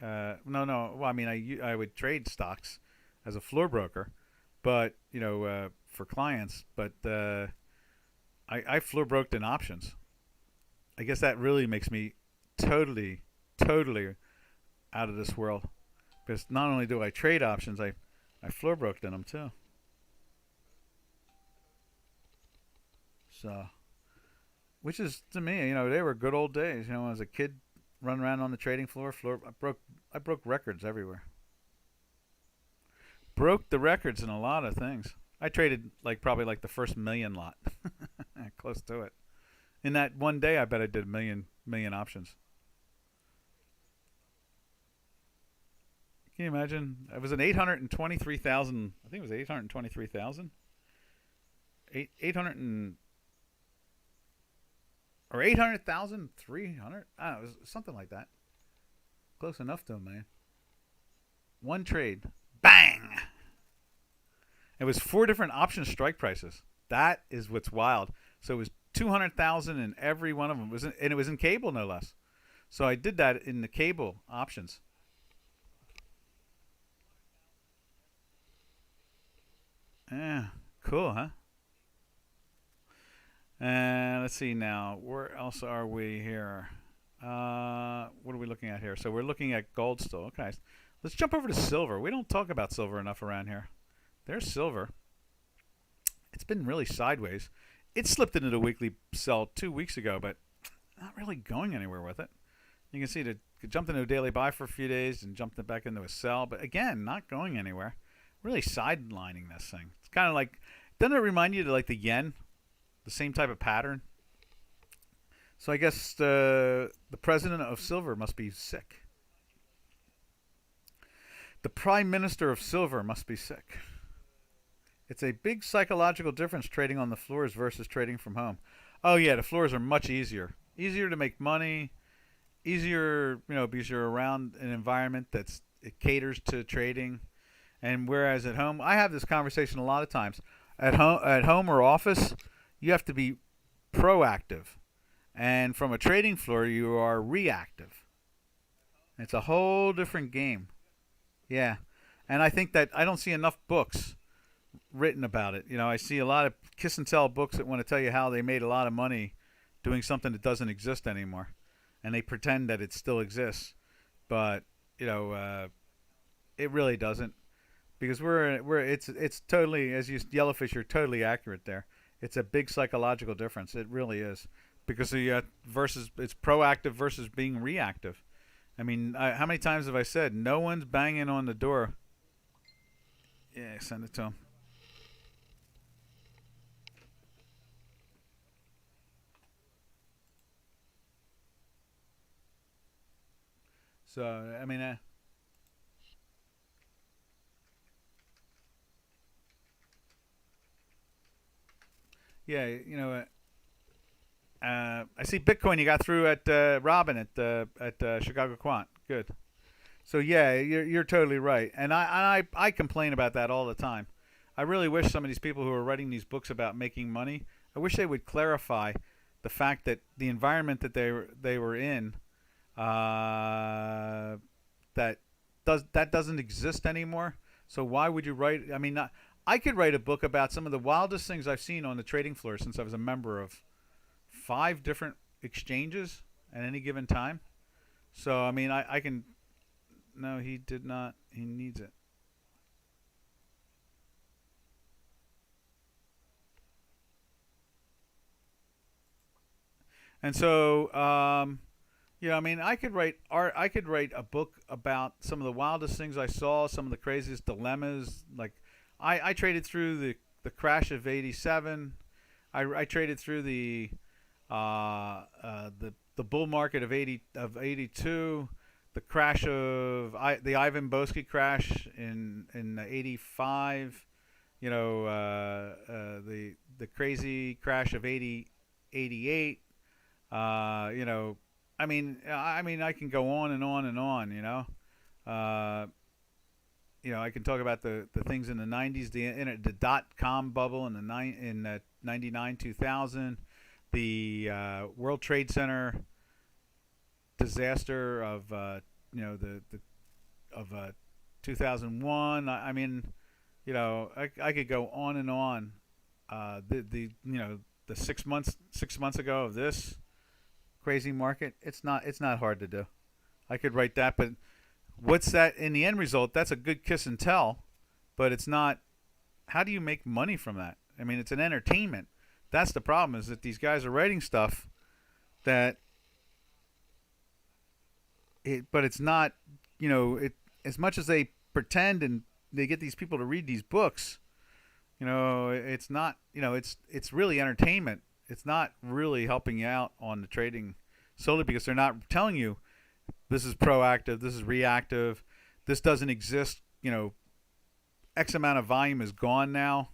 Well, I mean, I would trade stocks as a floor broker, but for clients. But I floor broked in options. I guess that really makes me totally out of this world, because not only do I trade options, I floor broked in them too. So, which is, to me, they were good old days. As a kid, run around on the trading floor. I broke records everywhere. Broke the records in a lot of things. I traded probably the first million lot, close to it. In that one day, I bet I did a million options. Can you imagine? It was an 823,000. I think it was 823,000. 800 or 800,300. I don't know, it was something like that. Close enough though, man. One trade, bang. It was 4 different option strike prices. That is what's wild. So it was 200,000 in every one of them. And it was in cable, no less. So I did that in the cable options. Yeah, cool, huh? And let's see now. Where else are we here? What are we looking at here? So we're looking at gold still. Okay. Let's jump over to silver. We don't talk about silver enough around here. There's silver. It's been really sideways. It slipped into the weekly sell 2 weeks ago, but not really going anywhere with it. You can see it jumped into a daily buy for a few days and jumped it back into a sell, but again, not going anywhere. Really sidelining this thing. It's kind of like, doesn't it remind you of the yen? The same type of pattern. So I guess the president of silver must be sick. The prime minister of silver must be sick. It's a big psychological difference trading on the floors versus trading from home. Oh yeah, the floors are much easier. Easier to make money. Easier, because you're around an environment it caters to trading. And whereas at home, I have this conversation a lot of times. At home or office, you have to be proactive. And from a trading floor, you are reactive. It's a whole different game. Yeah. And I think that I don't see enough books written about it. I see a lot of kiss and tell books that want to tell you how they made a lot of money doing something that doesn't exist anymore. And they pretend that it still exists. But, it really doesn't. Because it's totally, as you Yellowfish, you're totally accurate there. It's a big psychological difference. It really is, because it's proactive versus being reactive. I mean, how many times have I said no one's banging on the door? Yeah, send it to him. So I mean. Yeah, I see Bitcoin you got through at Robin at Chicago Quant. Good. So yeah, you're totally right, and I complain about that all the time. I really wish some of these people who are writing these books about making money, I wish they would clarify the fact that the environment that they were in, that doesn't exist anymore. So why would you write? I mean, I could write a book about some of the wildest things I've seen on the trading floor since I was a member of 5 different exchanges at any given time. So I mean, I can. No, he did not. He needs it. And so, I mean, I could write art. I could write a book about some of the wildest things I saw, some of the craziest dilemmas. Like, I traded through the crash of '87. I traded through the bull market of '82, the crash of the Ivan Boesky crash in '85. The crazy crash of '88. I can go on and on and on. Uh, I can talk about the things in the '90s, the dot-com bubble in the '99 2000, the World Trade Center disaster of the of 2001. I could go on and on. The 6 months ago of this crazy market, it's not hard to do. I could write that, but what's that in the end result? That's a good kiss and tell, but it's not. How do you make money from that? I mean, it's an entertainment. That's the problem, is that these guys are writing stuff that but it's not, as much as they pretend and they get these people to read these books, it's not, it's really entertainment. It's not really helping you out on the trading, solely because they're not telling you this is proactive, this is reactive, this doesn't exist. X amount of volume is gone now.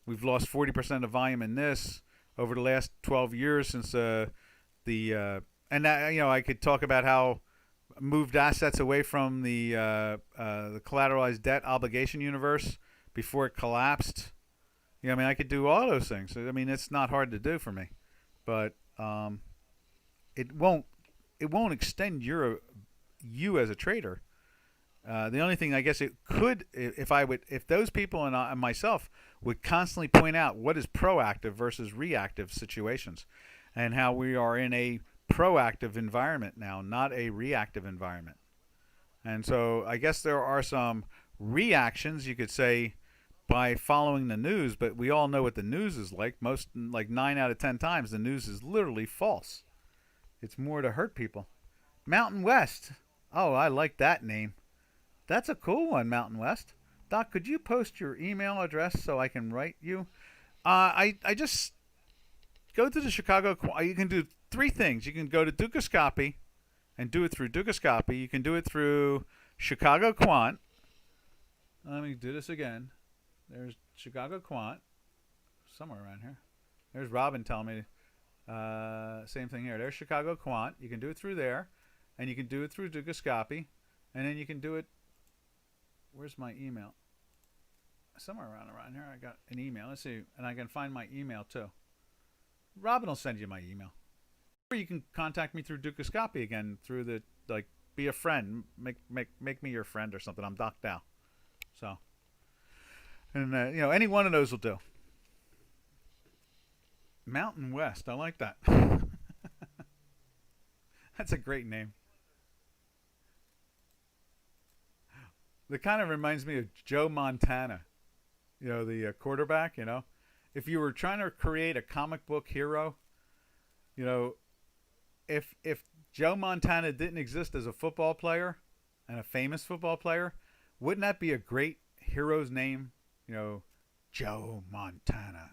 We've lost 40% of volume in this over the last 12 years since and that, I could talk about how moved assets away from the collateralized debt obligation universe before it collapsed. I could do all those things. I mean, it's not hard to do for me, but it won't extend you as a trader. The only thing I guess it could, if those people and myself would constantly point out what is proactive versus reactive situations, and how we are in a proactive environment now, not a reactive environment. And so I guess there are some reactions, you could say, by following the news, but we all know what the news is like. Like 9 out of 10 times, the news is literally false. It's more to hurt people. Mountain West. Oh, I like that name. That's a cool one, Mountain West. Doc, could you post your email address so I can write you? I just go to the Chicago. You can do 3 things. You can go to Dukascopy and do it through Dukascopy. You can do it through Chicago Quant. Let me do this again. There's Chicago Quant, somewhere around here. There's Robin telling me, same thing here. There's Chicago Quant. You can do it through there, and you can do it through Dukascopy, and then you can do it. Where's my email? Somewhere around here. I got an email. Let's see, and I can find my email too. Robin will send you my email, or you can contact me through Dukascopy again through the be a friend, make me your friend or something. I'm DocDow, so. And, any one of those will do. Mountain West. I like that. That's a great name. That kind of reminds me of Joe Montana, the quarterback, If you were trying to create a comic book hero, if Joe Montana didn't exist as a football player and a famous football player, wouldn't that be a great hero's name? Joe Montana.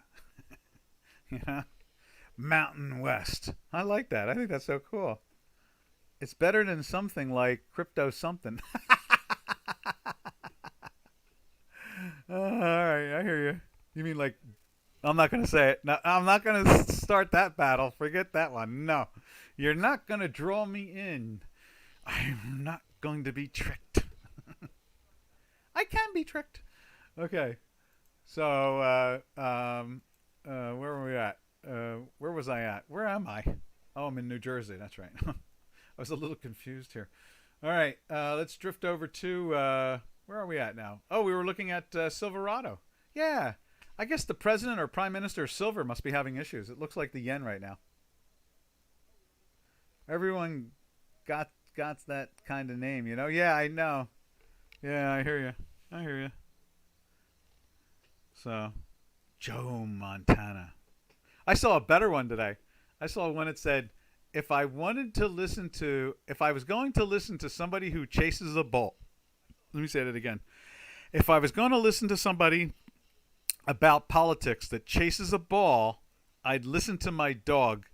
Mountain West. I like that. I think that's so cool. It's better than something like crypto something. All right, I hear you. You mean like I'm not going to say it. No, I'm not going to start that battle. Forget that one. No. You're not going to draw me in. I'm not going to be tricked. I can be tricked. Okay. So, where were we at? Where was I at? Where am I? Oh, I'm in New Jersey. That's right. I was a little confused here. All right. Let's drift over to, where are we at now? Oh, we were looking at Silverado. Yeah. I guess the president or prime minister of silver must be having issues. It looks like the yen right now. Everyone got that kind of name, you know? Yeah, I know. Yeah, I hear you. I hear you. So, Joe Montana. I saw a better one today. I saw one that said, if I was going to listen to somebody who chases a bull, let me say that again. If I was going to listen to somebody about politics that chases a ball, I'd listen to my dog.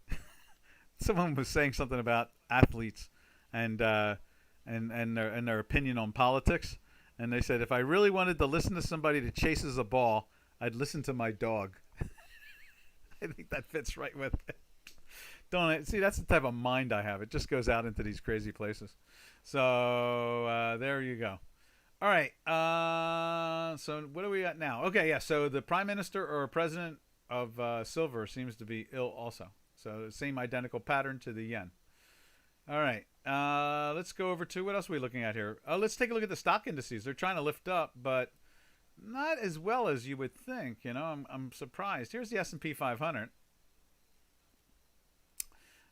Someone was saying something about athletes and their opinion on politics, and they said if I really wanted to listen to somebody that chases a ball, I'd listen to my dog. I think that fits right with it. Don't I? See, that's the type of mind I have. It just goes out into these crazy places. So there you go. All right. So what are we at now? Okay, yeah. So the prime minister or president of silver seems to be ill also. So the same identical pattern to the yen. All right. Let's go over to what else are we looking at here? Let's take a look at the stock indices. They're trying to lift up, but not as well as you would think. You know, I'm surprised. Here's the S&P 500.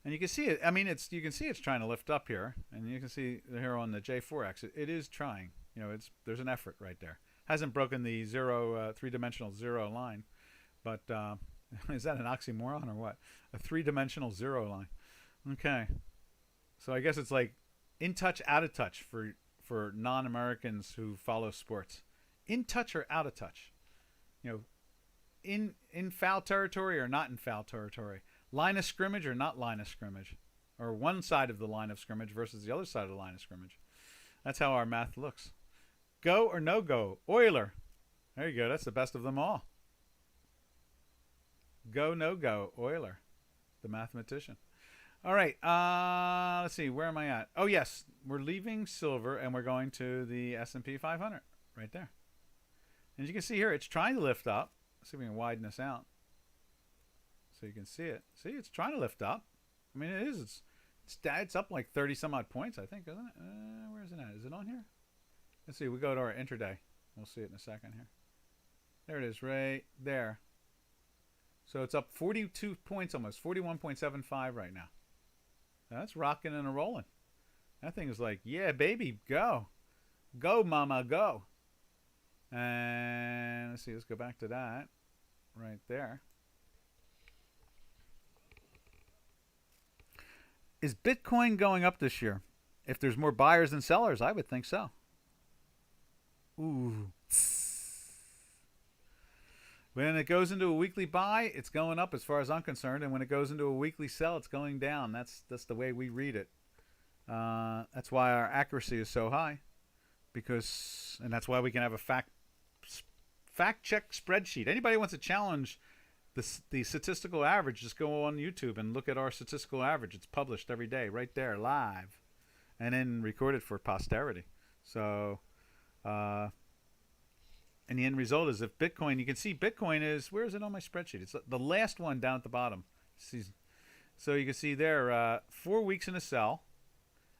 And you can see it. I mean, you can see it's trying to lift up here, and you can see here on the J4X, it is trying. You know, there's an effort right there. Hasn't broken the three-dimensional zero line, but is that an oxymoron or what? A three-dimensional zero line. Okay, so I guess it's like in touch, out of touch for non-Americans who follow sports. In touch or out of touch? You know, in foul territory or not in foul territory? Line of scrimmage or not line of scrimmage? Or one side of the line of scrimmage versus the other side of the line of scrimmage. That's how our math looks. Go or no go? Euler. There you go. That's the best of them all. Go, no go. Euler, the mathematician. All right. Let's see. Where am I at? Oh, yes. We're leaving silver and we're going to the S&P 500 right there. And as you can see here, it's trying to lift up. Let's see if we can widen this out so you can see it. See, it's trying to lift up. I mean, it is. It's up like 30 some odd points, I think, isn't it? Where is it at? Is it on here? Let's see. We go to our intraday. We'll see it in a second here. There it is, right there. So it's up 42 points almost, 41.75 right now. That's rocking and a rolling. That thing is like, yeah, baby, go. Go, mama, go. And let's see, let's go back to that right there. Is Bitcoin going up this year? If there's more buyers than sellers, I would think so. Ooh. When it goes into a weekly buy, it's going up as far as I'm concerned. And when it goes into a weekly sell, it's going down. That's the way we read it. That's why our accuracy is so high. And that's why we can have a fact check spreadsheet. Anybody wants to challenge the statistical average, just go on YouTube and look at our statistical average. It's published every day right there live and then recorded for posterity. So and the end result is if Bitcoin, you can see Bitcoin is, where is it on my spreadsheet? It's the last one down at the bottom. So you can see there 4 weeks in a sell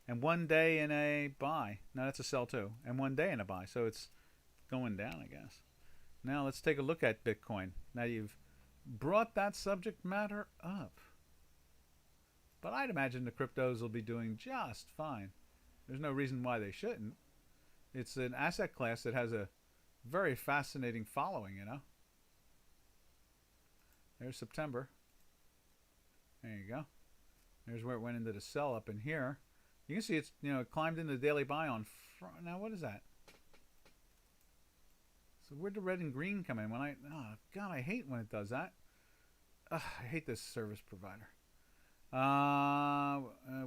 and 1 day in a buy. No, that's a sell too. And 1 day in a buy. So it's going down, I guess. Now let's take a look at Bitcoin. Now you've brought that subject matter up. But I'd imagine the cryptos will be doing just fine. There's no reason why they shouldn't. It's an asset class that has a very fascinating following, you know. There's September. There you go. There's where it went into the sell up in here. You can see it's, you know, it climbed into the daily buy on front. Now what is that? So where'd the red and green come in? Oh God, I hate when it does that. I hate this service provider.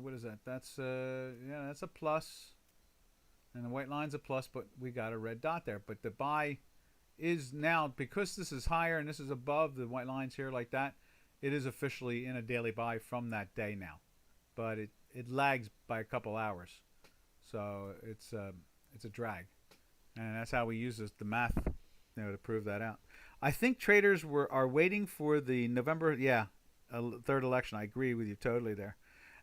What is that? That's yeah, that's a plus, and the white line's a plus, but we got a red dot there. But the buy is now, because this is higher and this is above the white lines here like that, it is officially in a daily buy from that day now. But it lags by a couple hours. So it's a drag. And that's how we use the math, to prove that out. I think traders are waiting for the November, third election. I agree with you totally there.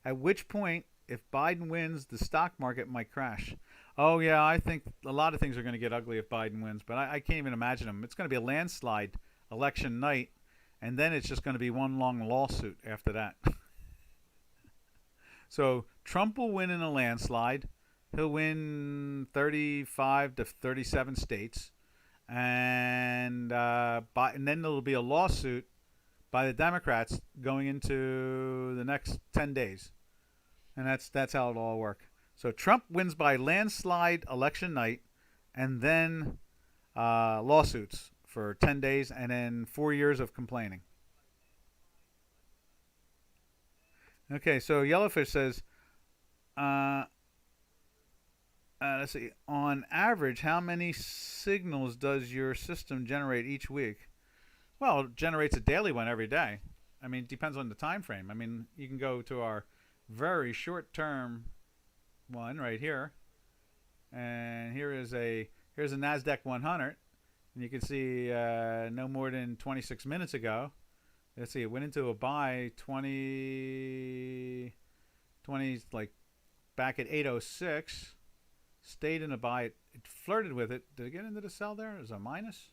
At which point, if Biden wins, the stock market might crash. Oh, yeah, I think a lot of things are going to get ugly if Biden wins, but I can't even imagine them. It's going to be a landslide election night, and then it's just going to be one long lawsuit after that. So Trump will win in a landslide. He'll win 35 to 37 states. And then there'll be a lawsuit by the Democrats going into the next 10 days. And that's how it'll all work. So Trump wins by landslide election night, and then lawsuits for 10 days, and then 4 years of complaining. Okay, so Yellowfish says, let's see, on average, how many signals does your system generate each week? Well, it generates a daily one every day. I mean, it depends on the time frame. I mean, you can go to our very short-term one right here, and here's a NASDAQ 100, and you can see no more than 26 minutes ago. Let's see, it went into a buy 20 like back at 806, stayed in a buy. It flirted with it. Did it get into the sell there? It was a minus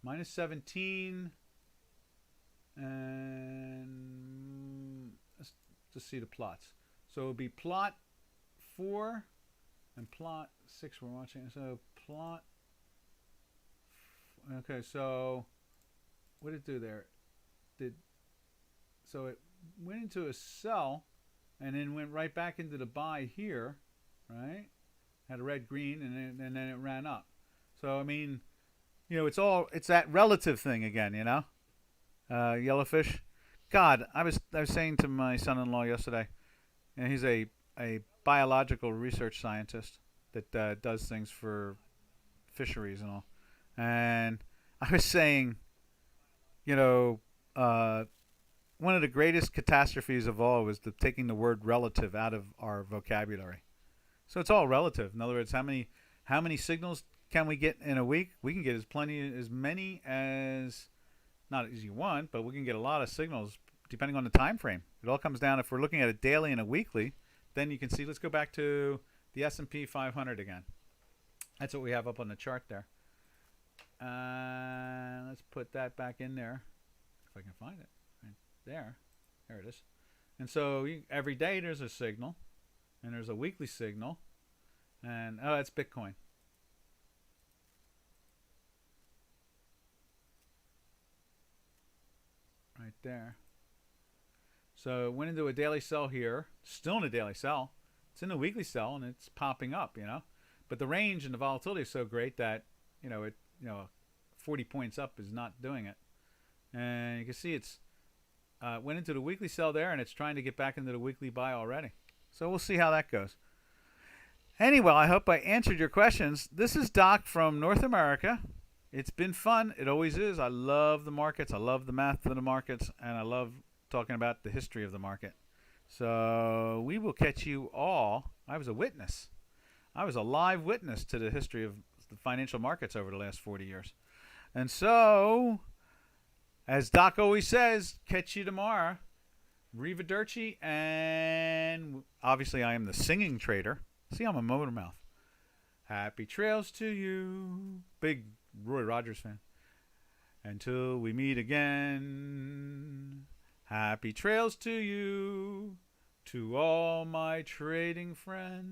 17, and let's just see the plots. So it would be plot 4 and plot 6 we're watching. So plot, okay, so what did it do there? So it went into a sell and then went right back into the buy here, right? Had a red green, and then it ran up. So I mean, it's that relative thing again, Yellowfish. God, I was saying to my son-in-law yesterday, and he's a biological research scientist that does things for fisheries and all, and I was saying, one of the greatest catastrophes of all was taking the word relative out of our vocabulary. So it's all relative. In other words, how many signals can we get in a week? We can get as many as, not as you want, but we can get a lot of signals depending on the time frame. It all comes down, if we're looking at a daily and a weekly, then you can see, let's go back to the S&P 500 again. That's what we have up on the chart there. Let's put that back in there, if I can find it. Right there it is. And so every day there's a signal, and there's a weekly signal, and that's Bitcoin. Right there. So it went into a daily sell here, still in a daily sell. It's in a weekly sell, and it's popping up, But the range and the volatility is so great that, 40 points up is not doing it. And you can see it's went into the weekly sell there, and it's trying to get back into the weekly buy already. So we'll see how that goes. Anyway, I hope I answered your questions. This is Doc from North America. It's been fun. It always is. I love the markets. I love the math of the markets, and I love talking about the history of the market. So we will catch you all. I was a witness. I was a live witness to the history of the financial markets over the last 40 years. And so, as Doc always says, catch you tomorrow. Arrivederci, and obviously I am the singing trader. See, I'm a motor mouth. Happy trails to you. Big Roy Rogers fan. Until we meet again. Happy trails to you. To all my trading friends.